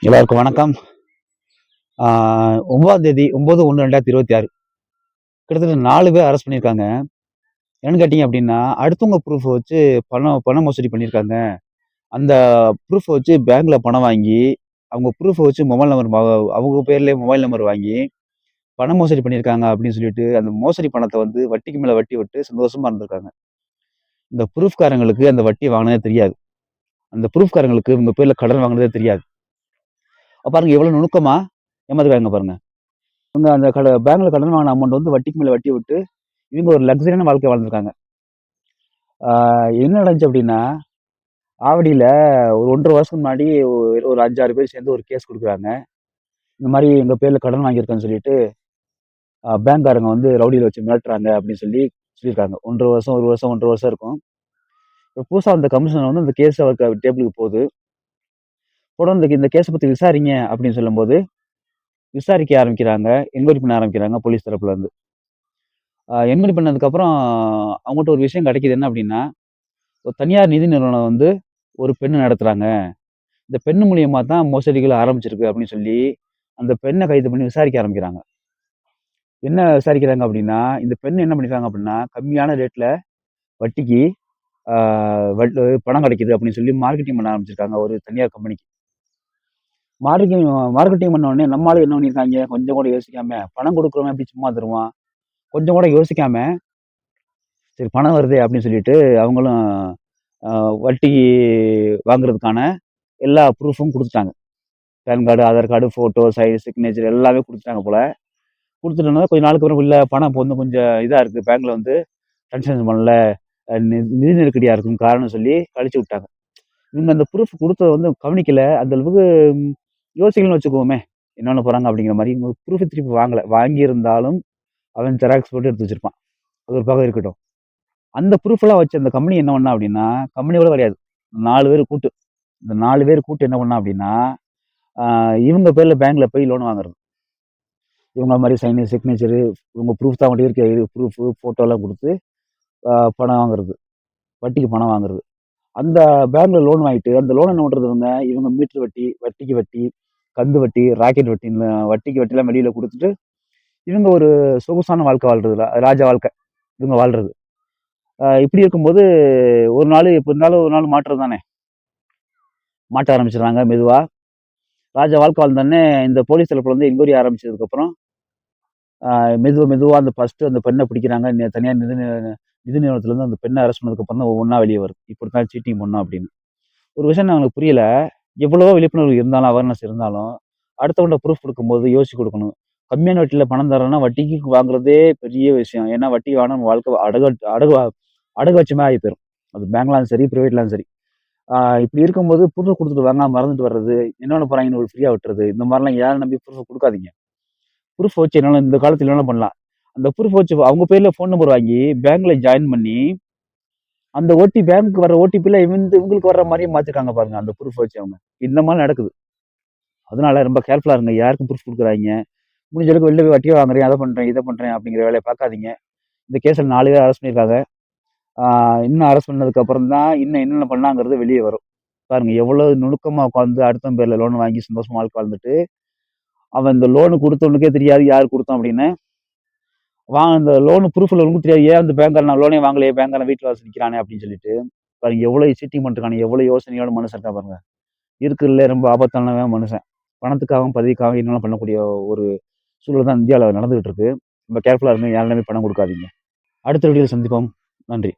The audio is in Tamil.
எல்லாருக்கும் வணக்கம். 9ஆம் தேதி 9/1/2026 கிட்டத்தட்ட 4 பேர் அரெஸ்ட் பண்ணியிருக்காங்க. என்னன்னு கேட்டீங்க அப்படின்னா, அடுத்தவங்க ப்ரூஃப் வச்சு பண மோசடி பண்ணியிருக்காங்க. அந்த ப்ரூஃப் வச்சு பேங்க்ல பணம் வாங்கி, அவங்க ப்ரூஃப் வச்சு மொபைல் நம்பர் அவங்க பேர்லயே மொபைல் நம்பர் வாங்கி, பண மோசடி பண்ணியிருக்காங்க அப்படின்னு சொல்லிட்டு, அந்த மோசடி பணத்த வந்து வட்டிக்கு மேல வட்டி விட்டு சந்தோஷமா இருந்திருக்காங்க. இந்த ப்ரூஃப்காரங்களுக்கு அந்த வட்டி வாங்கினதே தெரியாது. அந்த ப்ரூஃப்காரங்களுக்கு இவங்க பேர்ல கடன் வாங்கினதே தெரியாது. பாருங்க எவ்வளவு நுணுக்கமா ஏமாத்துறாங்க பாருங்க. இவங்க அந்த பேங்க்ல கடன் வாங்கின அமௌண்ட் வந்து வட்டிக்கு மேல வட்டி விட்டு, இவங்க ஒரு லக்ஸரியான வாழ்க்கை வாழ்ந்திருக்காங்க. என்ன நடந்துச்சு அப்படின்னா, ஆவடியில ஒரு 1 1/2 வருஷத்துக்கு முன்னாடி ஒரு 5, 6 பேர் சேர்ந்து ஒரு கேஸ் குடுக்குறாங்க. இந்த மாரி எங்க பேர்ல கடன் வாங்கியிருக்கேன்னு சொல்லிட்டு, பேங்க்காரங்க வந்து ரவுடிகள வச்சு மிரட்டுறாங்க அப்படின்னு சொல்லியிருக்காங்க. 1 1/2 வருஷம், 1 வருஷம், 1 1/2 வருஷம் இருக்கும். இப்ப புதுசா வந்த கமிஷனர் வந்து இந்த கேஸ் அவருக்கு டேபிளுக்கு போகுது. உடனே இந்த கேஸ பத்தி விசாரிங்க அப்படின்னு சொல்லும்போது, விசாரிக்க ஆரம்பிக்கிறாங்க. என்கொயரி பண்ண ஆரம்பிக்கிறாங்க போலீஸ் தரப்புல இருந்து. என்கொயரி பண்ணதுக்கப்புறம் அவங்கள்ட்ட ஒரு விஷயம் கிடைக்குது. என்ன அப்படின்னா, ஒரு தனியார் நிதி நிறுவனம் வந்து ஒரு பெண் நடத்துறாங்க. இந்த பெண் மூலியமா தான் மோசடிகள் ஆரம்பிச்சிருக்கு அப்படின்னு சொல்லி, அந்த பெண்ண கைது பண்ணி விசாரிக்க ஆரம்பிக்கிறாங்க. என்ன விசாரிக்கிறாங்க அப்படின்னா, இந்த பெண் என்ன பண்ணியிருக்காங்க அப்படின்னா, கம்மியான ரேட்ல வட்டிக்கு ஆ வட் பணம் கிடைக்குது அப்படின்னு சொல்லி மார்க்கெட்டிங் பண்ண ஆரம்பிச்சிருக்காங்க ஒரு தனியார் கம்பெனிக்கு. மார்க்கெட்டிங் மார்க்கெட்டிங் பண்ண உடனே நம்ம ஆளுங்க என்ன பண்ணியிருக்காங்க, கொஞ்சம் கூட யோசிக்காம, பணம் குடுக்குறவன் எப்படி சும்மா தருவான்? கொஞ்சம் கூட யோசிக்காம, சரி பணம் வருதே அப்படின்னு சொல்லிட்டு அவங்களும் அ வட்டி வாங்குறதுக்கான எல்லா ப்ரூஃபும் குடுத்துட்டாங்க. PAN card, Aadhaar card, photo, size, signature எல்லாமே குடுத்துட்டாங்க போல. குடுத்துட்டோனே கொஞ்ச நாளுக்கு அப்புறம் இல்ல பணம் இப்போ வந்து கொஞ்சம் இதா இருக்கு. பேங்க்ல வந்து டிரான்சாக்ஷன் பண்ணல. நிதி நெருக்கடியா இருக்குன்னு காரணம் சொல்லி கழிச்சு விட்டாங்க. இவங்க அந்த ப்ரூஃப் குடுத்தத வந்து கவனிக்கல. அந்த அளவுக்கு யோசிக்கலன்னு வச்சுக்குவோமே. என்ன பண்ண போறாங்க அப்படிங்கிற மாரி இவங்க ப்ரூஃப் திருப்பி வாங்கல. வாங்கியிருந்தாலும் அவன் ஜெராக்ஸ் போட்டு எடுத்து வச்சிருப்பான். அது ஒரு பக்கம் இருக்கட்டும். அந்த ப்ரூஃப்லாம் வச்சு அந்த கம்பெனி என்ன பண்ணா அப்படின்னா, கம்பெனியோட கிடையாது. 4 பேர் கூட்டு. இந்த 4 பேர் கூட்டு என்ன பண்ணா அப்படின்னா, ஆ இவங்க பேர்ல பேங்க்ல போய் லோன் வாங்குறது. இவங்க மாரி சிக்னேச்சரு, இவங்க ப்ரூஃப் தான் அவங்கட்ட இருக்க ப்ரூஃபு, ஃபோட்டோலாம் குடுத்து பணம் வாங்குறது. வட்டிக்கு பணம் வாங்குறது. அந்த பேங்க்ல லோன் வாங்கிட்டு, அந்த லோன் என்ன பண்றது இவங்க, இவங்க மீட்டர் வட்டி, வட்டிக்கு வட்டி, கந்து வட்டி, ராக்கெட் வட்டின்னு வட்டிக்கு வட்டிலாம் வெளியில குடுத்துட்டு, இவங்க ஒரு சொகுசான வாழ்க்கை வாழ்றது. ராஜா வாழ்க்கை. இவங்க வாழ்றது. இப்படி இருக்கும்போது ஒரு நாள் எப்ப இருந்தாலும் ஒரு நாள் மாற்றம் தானே. மாட்ட ஆரம்பிச்சுடுறாங்க மெதுவா. ராஜா வாழ்க்கை வாழ்ந்தோனே இந்த போலீஸ் தரப்புல வந்து என்கொயரி ஆரம்பிச்சதுக்கப்புறம், அ மெதுவா அந்த ஃபர்ஸ்ட்டு அந்த பெண்ண பிடிக்கிறாங்க. தனியார் நிதி நிறுவனத்துலருந்து அந்த பெண்ண அரெஸ்ட் பண்ணதுக்கப்புறம் தான் ஒவ்வொன்னா வெளிய வருது. இப்படித்தான் சீட்டிங் பண்ணோம் அப்படின்னு. ஒரு விஷயம் அவங்களுக்கு புரியல. எவ்வளவோ விழிப்புணர்வு இருந்தாலும், அவேர்னஸ் இருந்தாலும், அடுத்தவன்ட்ட ப்ரூஃப் குடுக்கும்போது யோசிச்சு குடுக்கணும். கம்மியான வட்டியில பணம் தர்றேன்னா, வட்டிக்கு வாங்குறதே பெரிய விஷயம். ஏன்னா, வட்டி வாங்குனா நம்ம வாழ்க்கை அடகு வச்ச மாரி ஆயி போயிரும். அது பேங்க்லயும் சரி, பிரைவேட்லயும் சரி. ஆ இப்படி இருக்கும்போது ப்ரூஃப் குடுத்துட்டு வாங்காம மறந்துட்டு வர்றது, என்ன பண்ண போறாங்கன்னு ஒரு ஃப்ரீயா விட்டுறது, இந்த மாரிலாம் யார நம்பி ப்ரூஃப் குடுக்காதீங்க. ப்ரூஃப் வச்சு என்னால இந்த காலத்துல என்ன பண்ணலாம். அந்த ப்ரூஃப் வச்சு அவங்க பேர்ல ஃபோன் நம்பர் வாங்கி, பேங்க்ல ஜாயின் பண்ணி, அந்த பேங்க்குக்கு வர ஓடிபில இவங்களுக்கு வர்ற மாரியே மாத்திருக்காங்க பாருங்க. அந்த ப்ரூஃப் வச்சு அவங்க. இந்த மாரி நடக்குது. அதனால ரொம்ப கேர்ஃபுல்லா இருங்க. யாருக்கும் ப்ரூஃப் குடுக்குறாதீங்க. முடிஞ்ச அளவுக்கு வெளில போய் வட்டிய வாங்குறேன், அத பண்றேன், இத பண்றேன் அப்படிங்கிற வேலைய பார்க்காதீங்க. இந்த கேஸ்ல 4 பேர் அரெஸ்ட் பண்ணியிருக்காங்க. ஆ இன்னும் அரெஸ்ட் பண்ணதுக்கு அப்புறம் தான் இன்னும் என்னென்ன பண்ணாங்கிறது வெளிய வரும். பாருங்க எவ்வளவு நுணுக்கமா உட்கார்ந்து அடுத்தவன் பேர்ல லோன் வாங்கி சந்தோஷமா வாழ்க்கை வாழ்ந்துட்டு, அவன் இந்த லோன் குடுத்தவனுக்கே தெரியாது யார் குடுத்தோம் அப்படின்னு. அந்த லோன் ப்ரூஃப் உள்ளவனுக்கும் தெரியாது. ஏன் அந்த பேங்க்காரன் நான் லோனே வாங்கலையே, பேங்க்காரன் வீட்ல வாசல்ல நிக்கிறானே அப்படின்னு சொல்லிட்டு. பாருங்க எவ்வளவு சீட்டிங் பண்ணிருக்கானுங்க, எவ்வளவு யோசனையோட மனுஷன் இருக்கான் பாருங்க. இருக்கிறதுலே ரொம்ப ஆபத்தானவன் மனுஷன். பணத்துக்காகவும், பதவிக்காகவும் என்னெல்லாம் பண்ணக்கூடிய ஒரு சூழல் தான் இந்தியாவுல நடந்துகிட்டு இருக்கு. ரொம்ப கேர்ஃபுல்லா இருங்க. யாரிடமே பணம் குடுக்காதீங்க. அடுத்த வீடியோல சந்திப்போம். நன்றி.